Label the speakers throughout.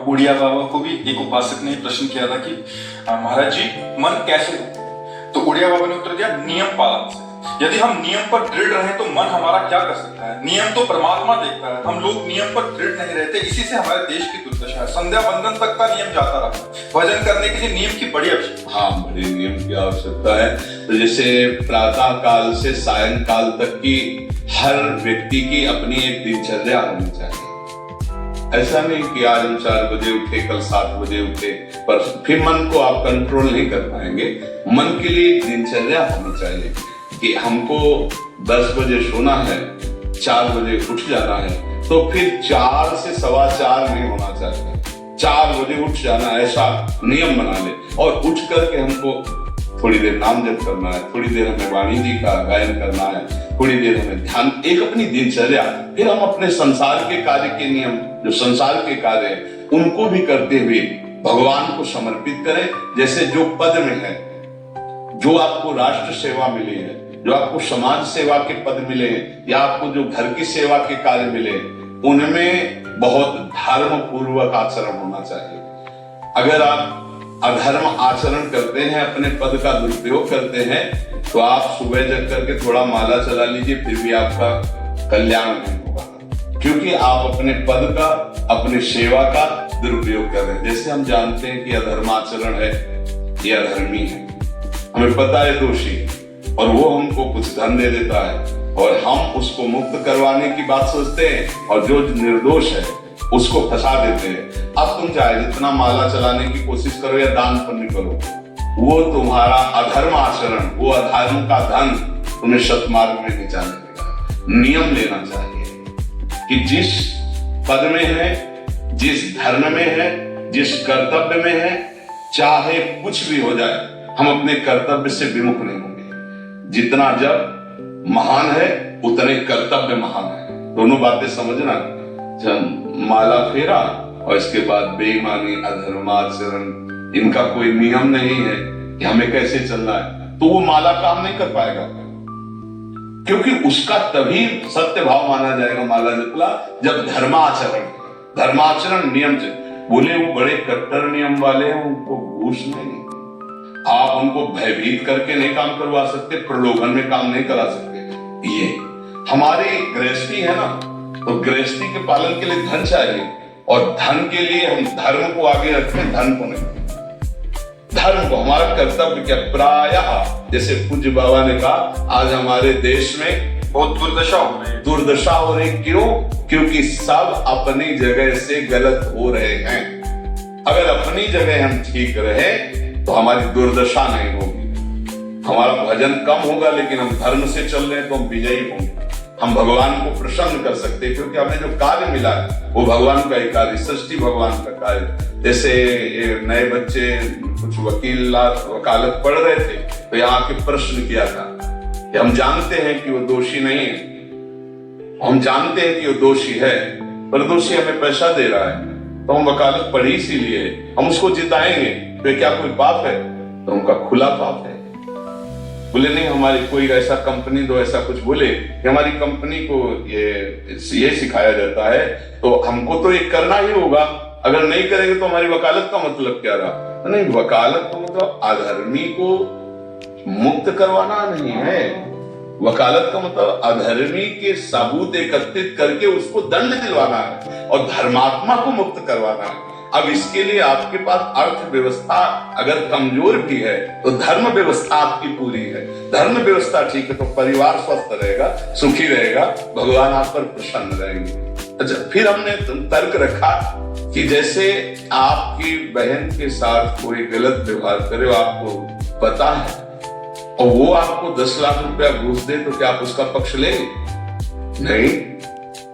Speaker 1: उड़िया बाबा को भी एक उपासक ने प्रश्न किया था कि महाराज जी मन कैसे होता है? तो उड़िया बाबा ने उत्तर दिया, नियम पालन से। यदि हम नियम पर दृढ़ रहें तो मन हमारा क्या कर सकता है? नियम तो परमात्मा देखता है, हम लोग नियम पर दृढ़ नहीं रहते, इसी से हमारे देश की दुर्दशा है। संध्या बंदन तक का नियम जाता रहा, भजन करने के लिए नियम की बड़ी आवश्यकता।
Speaker 2: हाँ, बड़े नियम की आवश्यकता है। तो जैसे प्रातः काल से सायं काल तक की हर व्यक्ति की अपनी एक दिनचर्या होनी चाहिए। ऐसा नहीं कि आज हम 4 बजे उठे, कल 7 बजे उठे, पर फिर मन को आप कंट्रोल नहीं कर पाएंगे। मन के लिए एक दिनचर्या होनी चाहिए कि हमको 10 बजे सोना है, 4 बजे उठ जाना है, तो फिर 4 से 4:15 नहीं होना चाहिए, 4 बजे उठ जाना, ऐसा नियम बना ले। और उठ करके हमको थोड़ी देर नाम जप करना है, थोड़ी देर हमें वाणी जी का गायन करना है, थोड़ी देर हमें ध्यान, एक अपनी दिनचर्या। फिर हम अपने संसार के कार्य के नियम, जो संसार के कार्य है, उनको भी करते हुए भगवान को समर्पित करें। जैसे जो पद में है, जो आपको राष्ट्र सेवा मिली है, जो आपको समाज सेवा के पद मिले हैं, या आपको जो घर की सेवा के कार्य मिले, उनमें बहुत धर्म पूर्वक आचरण होना चाहिए। अगर आप अधर्म आचरण करते हैं, अपने पद का दुरुपयोग करते हैं, तो आप सुबह जग करके थोड़ा माला चला लीजिए, फिर भी आपका कल्याण नहीं होगा, क्योंकि आप अपने पद का, अपने सेवा का दुरुपयोग कर रहे हैं। जैसे हम जानते हैं कि अधर्माचरण है, ये अधर्मी है, हमें पता है दोषी है, और वो हमको कुछ धन दे देता है, और हम उसको मुक्त करवाने की बात सोचते हैं, और जो निर्दोष है उसको फंसा देते हैं। अब तुम चाहे जितना माला चलाने की कोशिश करो या दान पुण्य करो, वो तुम्हारा अधर्म आचरण, वो अधर्म का धन तुम्हें सत्मार्ग में नहीं जाने देगा। नियम लेना चाहिए कि जिस पद में है, जिस धर्म में है, जिस कर्तव्य में है, चाहे कुछ भी हो जाए, हम अपने कर्तव्य से विमुख नहीं होंगे। जितना जब महान है, उतने कर्तव्य महान है। दोनों बातें समझना। जब माला फेरा और इसके बाद बेईमानी, अधर्माचरण, इनका कोई नियम नहीं है कि हमें कैसे चलना है, तो वो माला काम नहीं कर पाएगा, क्योंकि उसका तभी सत्य भाव माना जाएगा माला जपला जब धर्माचरण नियम से। बोले वो बड़े कट्टर नियम वाले हैं, उनको घूस नहीं, आप उनको भयभीत करके नहीं काम करवा सकते, प्रलोभन में काम नहीं करा सकते। ये हमारी गृहस्थी है ना, तो गृहस्थी के पालन के लिए धन चाहिए, और धन के लिए हम धर्म को आगे रखें, धन को नहीं। धर्म को, हमारा कर्तव्य क्या, प्रायः जैसे पूज्य बाबा ने कहा, आज हमारे देश में
Speaker 1: बहुत दुर्दशा हो रही है।
Speaker 2: दुर्दशा हो रही, क्यों? क्योंकि सब अपनी जगह से गलत हो रहे हैं। अगर अपनी जगह हम ठीक रहे तो हमारी दुर्दशा नहीं होगी, हमारा भजन कम होगा, लेकिन हम धर्म से चल रहे हैं तो हम विजयी होंगे, हम भगवान को प्रसन्न कर सकते हैं, क्योंकि हमें जो कार्य मिला है वो भगवान का ही कार्य, सृष्टि भगवान का कार्य। जैसे नए बच्चे कुछ वकालत पढ़ रहे थे, तो यहाँ के प्रश्न किया था कि हम जानते हैं कि वो दोषी नहीं है, हम जानते हैं कि वो दोषी है, पर दोषी हमें पैसा दे रहा है, तो हम वकालत पढ़ी इसीलिए, हम उसको जिताएंगे, तो क्या कोई पाप है? तो उनका खुला पाप है। बोले नहीं, हमारी कोई ऐसा कंपनी दो, ऐसा कुछ बोले कि हमारी कंपनी को ये सिखाया जाता है, तो हमको तो ये करना ही होगा, अगर नहीं करेंगे तो हमारी वकालत का मतलब क्या रहा? तो नहीं, वकालत का मतलब अधर्मी को मुक्त करवाना नहीं है, वकालत का मतलब अधर्मी के सबूत एकत्रित करके उसको दंड दिलवाना है, और धर्मात्मा को मुक्त करवाना है। अब इसके लिए आपके पास अर्थव्यवस्था अगर कमजोर भी है, तो धर्म व्यवस्था आपकी पूरी है। धर्म व्यवस्था ठीक है तो परिवार स्वस्थ रहेगा, सुखी रहेगा, भगवान आप पर प्रसन्न रहेंगे। अच्छा, फिर हमने तर्क रखा कि जैसे आपकी बहन के साथ कोई गलत व्यवहार करे, आपको पता है, और वो आपको 10 लाख रुपया घूस दे, तो क्या आप उसका पक्ष लेंगे? नहीं,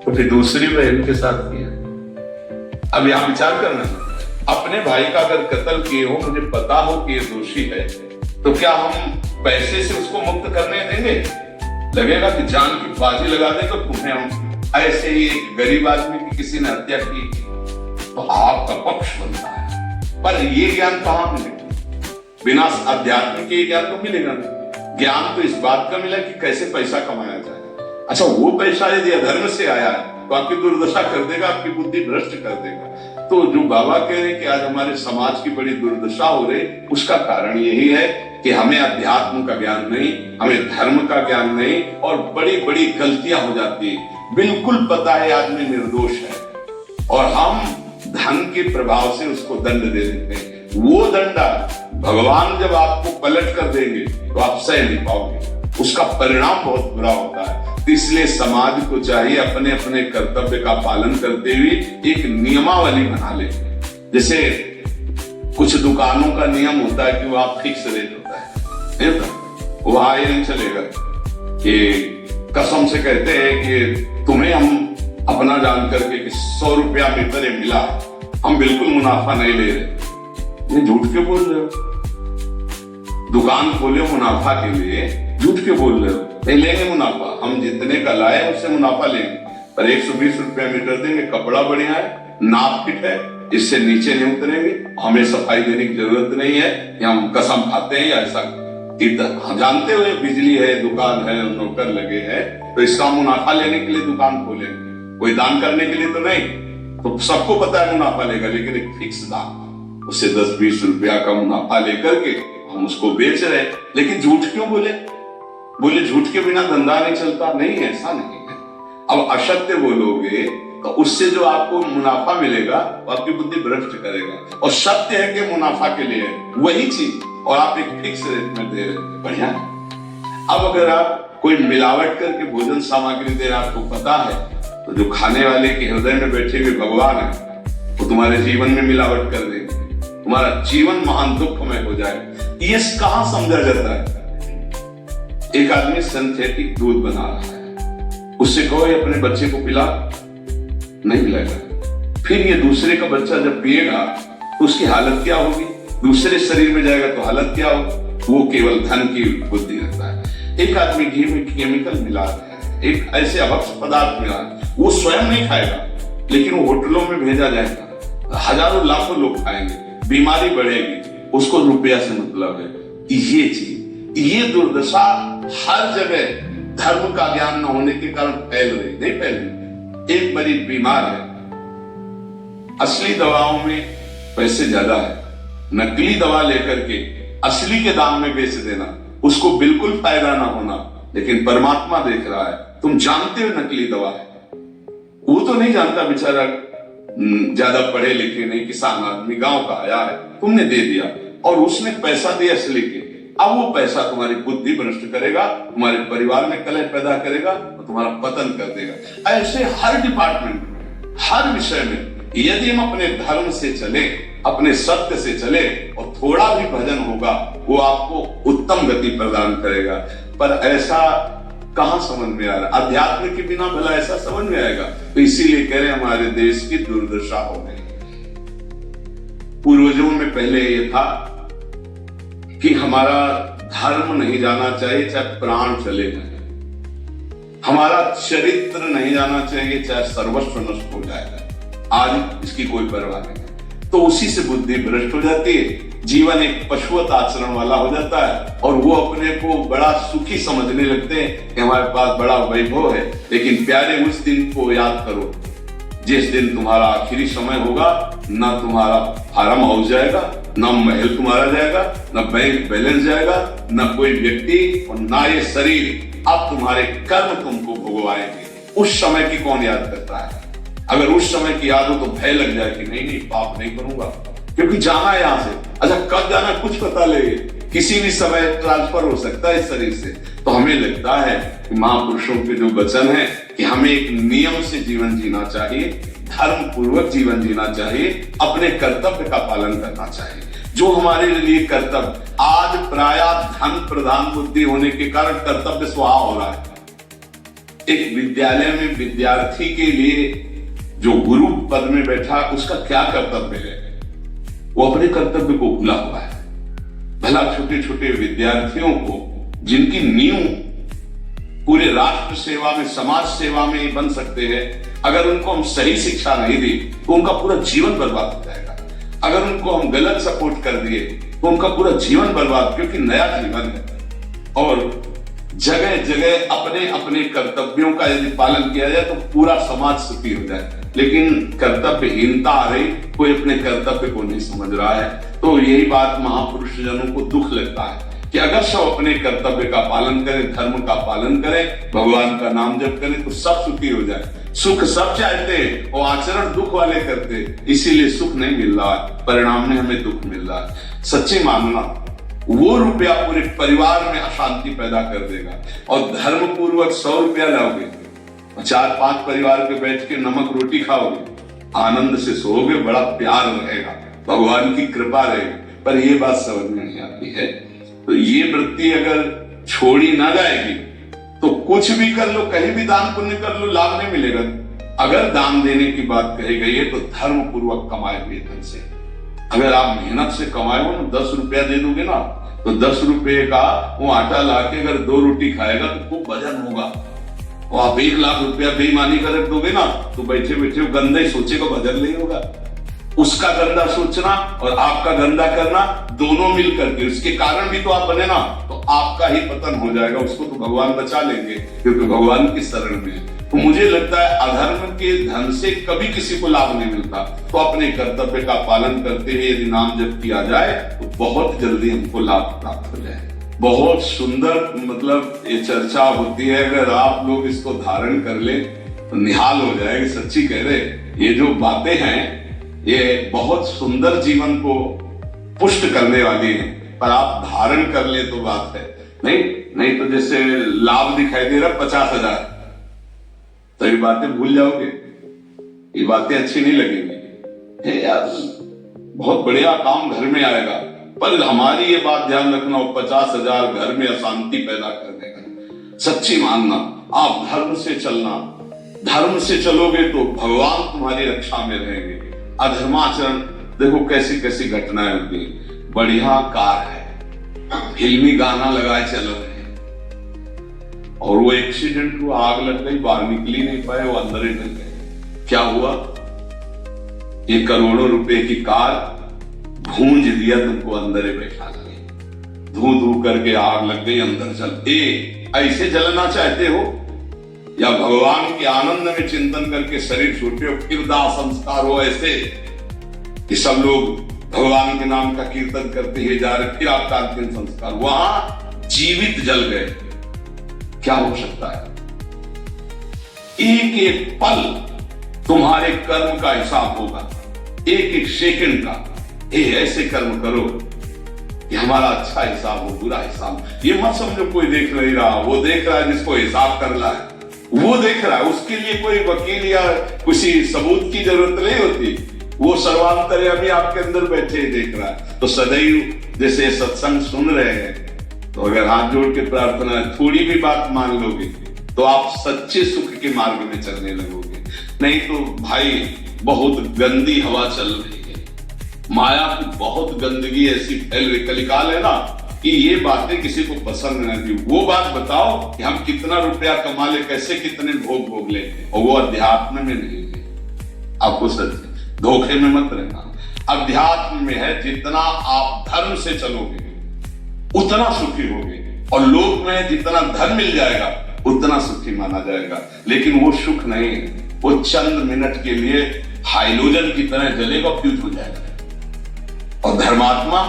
Speaker 2: तो फिर दूसरी बहन के साथ किया। अब यहां विचार करना, अपने भाई का अगर कत्ल किए हो, मुझे पता हो कि ये दोषी है, तो क्या हम पैसे से उसको मुक्त करने देंगे? लगेगा कि जान की बाजी लगा देगा तुम्हें हम। ऐसे ही एक गरीब आदमी की किसी ने हत्या की, तो आपका पक्ष बनता है, पर ये ज्ञान कहां मिलेगा? बिना अध्यात्म के ज्ञान तो मिलेगा नहीं। ज्ञान तो इस बात का मिला कि कैसे पैसा कमाया जाए। अच्छा, वो पैसा यदि अधर्म से आया है तो आपकी दुर्दशा कर देगा, आपकी बुद्धि भ्रष्ट कर देगा। तो जो बाबा कह रहे हैं कि आज हमारे समाज की बड़ी दुर्दशा हो रही, उसका कारण यही है कि हमें अध्यात्म का ज्ञान नहीं, हमें धर्म का ज्ञान नहीं, और बड़ी बड़ी गलतियां हो जाती है। बिल्कुल पता है आदमी निर्दोष है और हम धन के प्रभाव से उसको दंड दे देते हैं। वो दंडा भगवान जब आपको पलट कर देंगे तो आप सह नहीं पाओगे, उसका परिणाम बहुत बुरा होता है। तो इसलिए समाज को चाहिए अपने अपने कर्तव्य का पालन करते हुए एक नियमावली बना ले। जैसे कुछ दुकानों का नियम होता है कि वहां फिक्स रेट होता है, नहीं होता, वहां ये नहीं चलेगा कि कसम से कहते हैं कि तुम्हें हम अपना जान करके कि 100 रुपया मीटर मिला, हम बिल्कुल मुनाफा नहीं ले रहे। ये झूठ क्यों बोल रहे हो? दुकान खोले मुनाफा के लिए, झूठ क्यों बोल रहे हो? नहीं लेंगे मुनाफा, हम जितने का लाए उससे मुनाफा लेंगे, पर 120 रुपया मीटर देंगे, कपड़ा बढ़िया है, नाप फिट है, इससे नीचे नहीं उतरेंगे, हमें सफाई देने की जरूरत नहीं है, या हम कसम खाते हैं या ऐसा जानते हुए बिजली है, दुकान है, नौकर लगे हैं, तो इसका मुनाफा लेने के लिए दुकान खोलेंगे, कोई दान करने के लिए तो नहीं। तो सबको पता है मुनाफा लेगा, लेकिन एक फिक्स दाम, उससे 10-20 रुपया का मुनाफा लेकर के हम उसको बेच रहे हैं। लेकिन झूठ क्यों बोले? झूठ के बिना धंधा नहीं चलता, नहीं, ऐसा नहीं है। अब असत्य बोलोगे तो उससे जो आपको मुनाफा मिलेगा वो आपकी बुद्धि भ्रष्ट करेगा, और सत्य है कि मुनाफा के लिए वही चीज और आप एक फिक्स रेट में दे रहे हैं, बढ़िया। अब अगर आप कोई मिलावट करके भोजन सामग्री दे रहे, आपको पता है, तो जो खाने वाले के हृदय में बैठे हुए भगवान है वो तुम्हारे जीवन में मिलावट कर देंगे, तुम्हारा जीवन महान दुखमय हो जाए। ये कहां समझा जाता है? एक आदमी सिंथेटिक दूध बना रहा है, उससे कहो ये अपने बच्चे को पिला, नहीं पिलाएगा। फिर ये दूसरे का बच्चा जब पिएगा तो उसकी हालत क्या होगी? दूसरे शरीर में जाएगा तो हालत क्या होगी? वो केवल धन की बुद्धि रखता है। एक आदमी घी में केमिकल मिला रहा है, एक ऐसे अभक्ष पदार्थ मिला है, वो स्वयं नहीं खाएगा, लेकिन वो होटलों में भेजा जाएगा, हजारों लाखों लोग खाएंगे, बीमारी बढ़ेगी, उसको रुपया से मतलब है। ये चीज, ये दुर्दशा हर जगह धर्म का ज्ञान न होने के कारण फैल रही, नहीं फैल रही। एक मरीज बीमार है, असली दवाओं में पैसे ज्यादा है, नकली दवा लेकर के असली के दाम में बेच देना, उसको बिल्कुल फायदा ना होना, लेकिन परमात्मा देख रहा है। तुम जानते हो नकली दवा है, वो तो नहीं जानता बेचारा, ज्यादा पढ़े लिखे नहीं, किसान आदमी गांव का आया है, तुमने दे दिया और उसने पैसा दिया असली के। अब वो पैसा तुम्हारी बुद्धि भ्रष्ट करेगा, तुम्हारे परिवार में कलह पैदा करेगा और तुम्हारा पतन कर देगा। ऐसे हर डिपार्टमेंट में, हर विषय में यदि हम अपने धर्म से चले, अपने सत्य से चले और थोड़ा भी भजन होगा, वो आपको उत्तम गति प्रदान करेगा। पर ऐसा कहां समझ में आ रहा? अध्यात्म के बिना भला ऐसा समझ में आएगा? तो इसीलिए कह रहे हमारे देश की दुर्दशा हो गई। पूर्वजों में पहले ये था कि हमारा धर्म नहीं जाना चाहिए चाहे प्राण चले जाए, हमारा चरित्र नहीं जाना चाहिए चाहे सर्वस्व नष्ट हो जाएगा। आज इसकी कोई परवाह नहीं, तो उसी से बुद्धि भ्रष्ट हो जाती है, जीवन एक पशुवत आचरण वाला हो जाता है, और वो अपने को बड़ा सुखी समझने लगते हैं कि हमारे पास बड़ा वैभव है। लेकिन प्यारे, उस दिन को याद करो जिस दिन तुम्हारा आखिरी समय होगा, ना तुम्हारा फार्म हाउस जाएगा, ना महल तुम्हारा जाएगा, ना बैंक बैलेंस जाएगा, ना कोई व्यक्ति, और ना ये शरीर। अब तुम्हारे कर्म तुमको भोगवाएंगे। उस समय की कौन याद करता है? अगर उस समय की याद हो तो भय लग जाए कि नहीं पाप नहीं करूंगा, क्योंकि जाना है यहां से। अच्छा, कब जाना कुछ पता लगे, किसी भी समय ट्रांसफर हो सकता है इस शरीर से। तो हमें लगता है कि महापुरुषों के जो वचन है कि हमें एक नियम से जीवन जीना चाहिए, धर्म पूर्वक जीवन जीना चाहिए, अपने कर्तव्य का पालन करना चाहिए। जो हमारे लिए कर्तव्य, आज प्रायः धन प्रधान बुद्धि होने के कारण कर्तव्य स्वाहा हो रहा है। एक विद्यालय में विद्यार्थी के लिए जो गुरु पद में बैठा, उसका क्या कर्तव्य है? वो अपने कर्तव्य को भूला हुआ है। भला छोटे छोटे विद्यार्थियों को, जिनकी नींव पूरे राष्ट्र सेवा में, समाज सेवा में बन सकते हैं, अगर उनको हम सही शिक्षा नहीं दी तो उनका पूरा जीवन बर्बाद हो जाएगा। अगर उनको हम गलत सपोर्ट कर दिए तो उनका पूरा जीवन बर्बाद, क्योंकि नया जीवन है। और जगह जगह अपने अपने कर्तव्यों का यदि पालन किया जाए तो पूरा समाज सुखी हो जाए। लेकिन कर्तव्यहीनता आ रही, कोई अपने कर्तव्य को नहीं समझ रहा है। तो यही बात महापुरुष जनों को दुख लगता है कि अगर सब अपने कर्तव्य का पालन करें, धर्म का पालन करें, भगवान का नाम जप करें तो सब सुखी हो जाए। सुख सब चाहते हैं और आचरण दुख वाले करते हैं, इसीलिए सुख नहीं मिल रहा है, परिणाम में हमें दुख मिल रहा है। सच्ची मानना, वो रुपया पूरे परिवार में अशांति पैदा कर देगा। और धर्म पूर्वक 100 रुपया लाओगे, 4-5 परिवार के बैठ के नमक रोटी खाओगे, आनंद से सोओगे, बड़ा प्यार रहेगा, भगवान की कृपा रहेगी। पर ये बात समझ में नहीं आती है। तो ये वृत्ति अगर छोड़ी ना जाएगी तो कुछ भी कर लो, कहीं भी दान पुण्य कर लो, लाभ नहीं मिलेगा। अगर दान देने की बात कही गई है तो धर्म पूर्वक कमाए हुए धन से। अगर आप मेहनत से कमाए हो ना, 10 रुपया दे दोगे ना, तो 10 रुपये का वो आटा लाके अगर 2 रोटी खाएगा तो खूब वजन होगा। और आप 1 लाख रुपया बेईमानी कर रख दोगे ना, तो बैठे बैठे गंदा ही सोचेगा, वजन नहीं होगा। उसका गंदा सोचना और आपका गंदा करना, दोनों मिल करके, उसके कारण भी तो आप बने ना, तो आपका ही पतन हो जाएगा। उसको तो भगवान बचा लेंगे क्योंकि भगवान की शरण में है। तो मुझे लगता है अधर्म के धन से कभी किसी को लाभ नहीं मिलता। तो अपने कर्तव्य का पालन करते हुए यदि नाम जप किया जाए तो बहुत जल्दी हमको लाभ प्राप्त हो जाए। बहुत सुंदर मतलब ये चर्चा होती है। अगर आप लोग इसको धारण कर ले तो निहाल हो जाएगी। सच्ची कह रहे, ये जो बातें हैं ये बहुत सुंदर जीवन को पुष्ट करने वाली है। पर आप धारण कर ले तो बात है, नहीं तो जैसे लाभ दिखाई दे रहा 50,000, तो ये बातें भूल जाओगे, ये बातें अच्छी नहीं लगेंगी। हे यार, बहुत बढ़िया काम घर में आएगा, पर हमारी ये बात ध्यान रखना, 50,000 घर में अशांति पैदा कर देगा। सच्ची मानना, आप धर्म से चलना, धर्म से चलोगे तो भगवान तुम्हारी रक्षा में रहेंगे। अधर्माचरण देखो कैसी कैसी घटनाएं होती है। बढ़िया कार है, फिल्मी गाना लगाए चल रहे हैं और वो एक्सीडेंट हुआ, आग लग गई, बाहर निकल ही नहीं पाए, वो अंदर ही डल गए। क्या हुआ? ये करोड़ों रुपए की कार भूंज दिया तुमको, अंदर ही बैठा लगे, धू धू करके आग लग गई, अंदर जल। ऐसे जलना चाहते हो या भगवान के आनंद में चिंतन करके शरीर छूटे हो, फिर दाह संस्कार हो ऐसे कि सब लोग भगवान के नाम का कीर्तन करते हुए जा रहे, फिर आपका अंतिम संस्कार, वहां जीवित जल गए। क्या हो सकता है? एक एक पल तुम्हारे कर्म का हिसाब होगा, एक एक सेकंड का। ऐसे कर्म करो कि हमारा अच्छा हिसाब हो, बुरा हिसाब। ये मत समझो कोई देख नहीं रहा, वो देख रहा है जिसको हिसाब करना है, वो देख रहा है। उसके लिए कोई वकील या किसी सबूत की जरूरत नहीं होती, वो सर्वांतर्यामी आपके अंदर बैठे ही देख रहा है। तो सदैव जैसे सत्संग सुन रहे हैं, तो अगर हाथ जोड़ के प्रार्थना, थोड़ी भी बात मान लोगे तो आप सच्चे सुख के मार्ग में चलने लगोगे। नहीं तो भाई बहुत गंदी हवा चल रही है, माया की बहुत गंदगी ऐसी फैल रही, कलिकाल है ना, कि ये बातें किसी को पसंद नहीं आती। वो बात बताओ कि हम कितना रुपया कमा ले, कैसे कितने भोग ले, और वो अध्यात्म में नहीं है। आपको सच धोखे में मत रहना, अध्यात्म में है। जितना आप धर्म से चलोगे उतना सुखी होगे, और लोक में जितना धन मिल जाएगा उतना सुखी माना जाएगा। लेकिन वो सुख नहीं है, वो चंद मिनट के लिए हाइलोजन की तरह जलेगा, फ्यूज हो जाएगा। और धर्मात्मा